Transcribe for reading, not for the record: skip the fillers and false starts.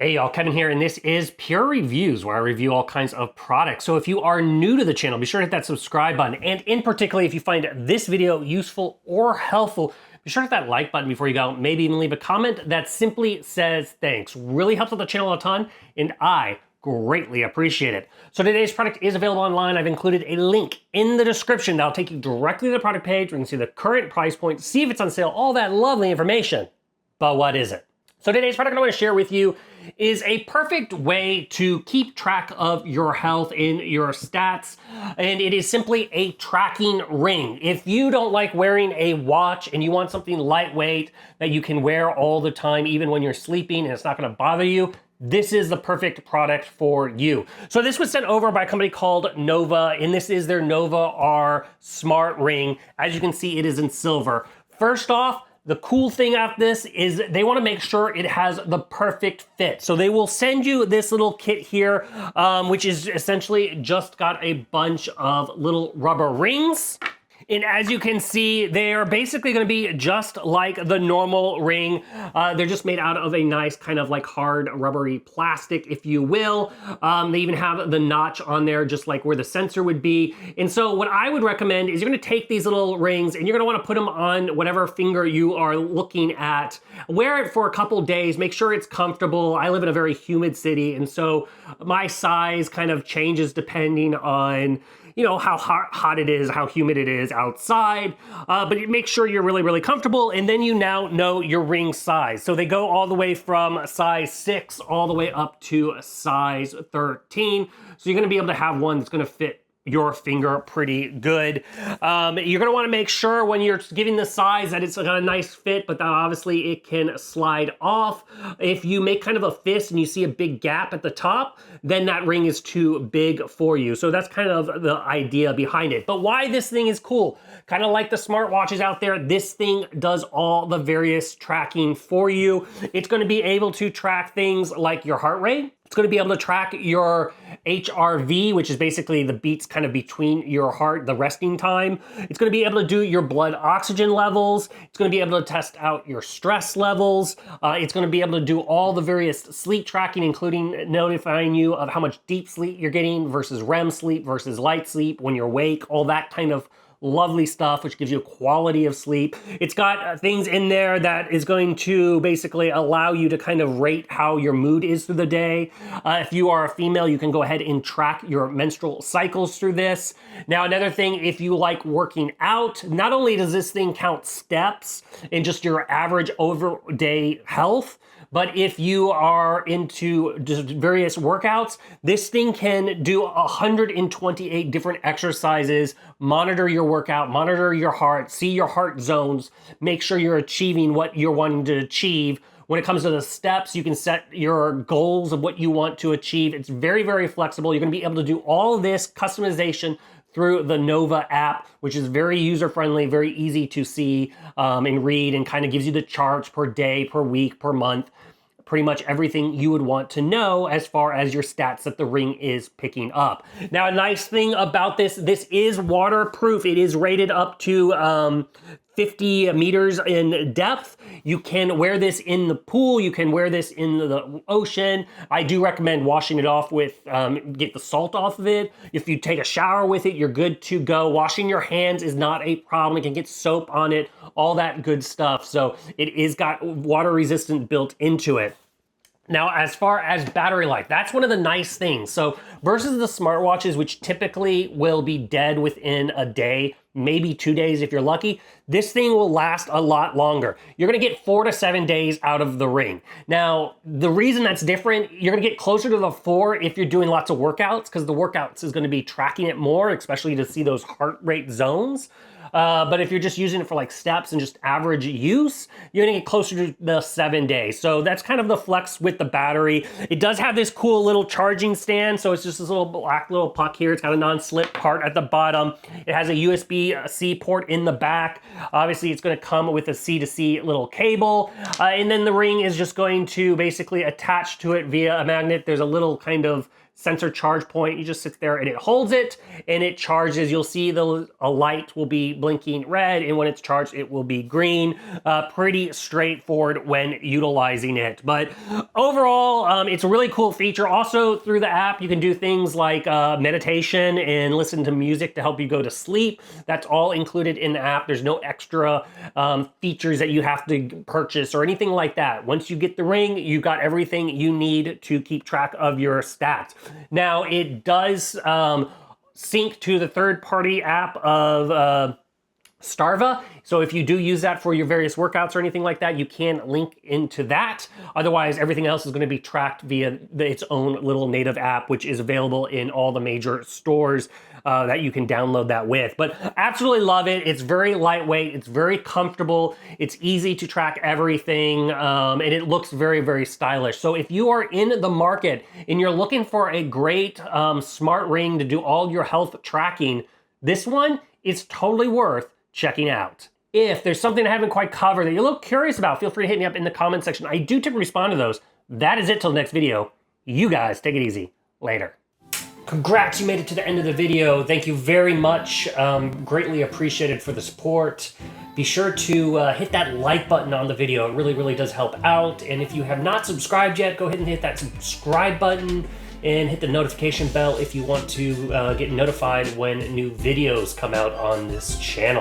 Hey y'all, Kevin here, and this is Pure Reviews, where I review all kinds of products. So if you are new to the channel, be sure to hit that subscribe button. And in particular, if you find this video useful or helpful, be sure to hit that like button before you go. Maybe even leave a comment that simply says thanks. Really helps out the channel a ton, and I greatly appreciate it. So today's product is available online. I've included a link in the description that'll take you directly to the product page where you can see the current price point, see if it's on sale, all that lovely information. But what is it? So today's product I want to share with you is a perfect way to keep track of your health in your stats, and it is simply a tracking ring. If you don't like wearing a watch and you want something lightweight that you can wear all the time, even when you're sleeping, and it's not going to bother you, this is the perfect product for you. So this was sent over by a company called Nova, and this is their Nova R Smart Ring. As you can see, it is in silver. First off, the cool thing about this is they want to make sure it has the perfect fit. So they will send you this little kit here, which is essentially just got a bunch of little rubber rings. And as you can see, they are basically going to be just like the normal ring. They're just made out of a nice kind of like hard rubbery plastic, if you will. They even have the notch on there, just like where the sensor would be. And so what I would recommend is you're going to take these little rings and you're going to want to put them on whatever finger you are looking at. Wear it for a couple days. Make sure it's comfortable. I live in a very humid city, and so my size kind of changes depending on how hot it is, how humid it is outside, but make sure you're really, really comfortable, and then you now know your ring size. So they go all the way from size 6 all the way up to size 13. So you're gonna be able to have one that's gonna fit your finger pretty good. You're gonna wanna make sure when you're giving the size that it's got a nice fit, but that obviously it can slide off. If you make kind of a fist and you see a big gap at the top, then that ring is too big for you. So that's kind of the idea behind it. But why this thing is cool, kind of like the smartwatches out there, this thing does all the various tracking for you. It's gonna be able to track things like your heart rate. It's going to be able to track your HRV, which is basically the beats kind of between your heart, the resting time. It's going to be able to do your blood oxygen levels. It's going to be able to test out your stress levels. It's going to be able to do all the various sleep tracking, including notifying you of how much deep sleep you're getting versus REM sleep versus light sleep when you're awake, all that kind of lovely stuff, which gives you quality of sleep. It's got things in there that is going to basically allow you to kind of rate how your mood is through the day. If you are a female, you can go ahead and track your menstrual cycles through this. Now, another thing, if you like working out, not only does this thing count steps in just your average over-day health, but if you are into just various workouts, this thing can do 128 different exercises, monitor your workout, monitor your heart, see your heart zones, make sure you're achieving what you're wanting to achieve. When it comes to the steps, you can set your goals of what you want to achieve. It's very, very flexible. You're gonna be able to do all of this customization through the Nova app, which is very user-friendly, very easy to see and read, and kind of gives you the charts per day, per week, per month, pretty much everything you would want to know as far as your stats that the ring is picking up. Now, a nice thing about this is waterproof. It is rated up to 50 meters in depth. You can wear this in the pool. You can wear this in the ocean. I do recommend washing it off with, get the salt off of it. If you take a shower with it, you're good to go. Washing your hands is not a problem. It can get soap on it, all that good stuff. So it is got water resistant built into it. Now, as far as battery life, that's one of the nice things. So versus the smartwatches, which typically will be dead within a day, maybe 2 days if you're lucky, this thing will last a lot longer. You're gonna get 4 to 7 days out of the ring. Now, the reason that's different, you're gonna get closer to the 4 if you're doing lots of workouts, because the workouts is gonna be tracking it more, especially to see those heart rate zones. But if you're just using it for like steps and just average use, you're gonna get closer to the 7 days. So that's kind of the flex with the battery. It does have this cool little charging stand. So it's just this little black little puck here. It's got a non-slip part at the bottom. It has a USB-C port in the back. Obviously, it's gonna come with a C-to-C little cable. And then the ring is just going to basically attach to it via a magnet. There's a little kind of sensor charge point. You just sit there and it holds it and it charges. You'll see a light will be blinking red, and when it's charged, it will be green. Pretty straightforward when utilizing it. But overall, it's a really cool feature. Also, through the app, you can do things like meditation and listen to music to help you go to sleep. That's all included in the app. There's no extra features that you have to purchase or anything like that. Once you get the Ring, you got everything you need to keep track of your stats. Now, it does sync to the third-party app of Starva. So if you do use that for your various workouts or anything like that, you can link into that. Otherwise, everything else is going to be tracked via its own little native app, which is available in all the major stores that you can download that with. But absolutely love it. It's very lightweight. It's very comfortable. It's easy to track everything. And it looks very, very stylish. So if you are in the market and you're looking for a great smart ring to do all your health tracking, this one is totally worth checking out. If there's something I haven't quite covered that you're a little curious about, feel free to hit me up in the comment section. I do tend to respond to those. That is it till the next video. You guys take it easy. Later. Congrats, you made it to the end of the video. Thank you very much. Greatly appreciated for the support. Be sure to hit that like button on the video. It really, really does help out. And if you have not subscribed yet, go ahead and hit that subscribe button and hit the notification bell if you want to get notified when new videos come out on this channel.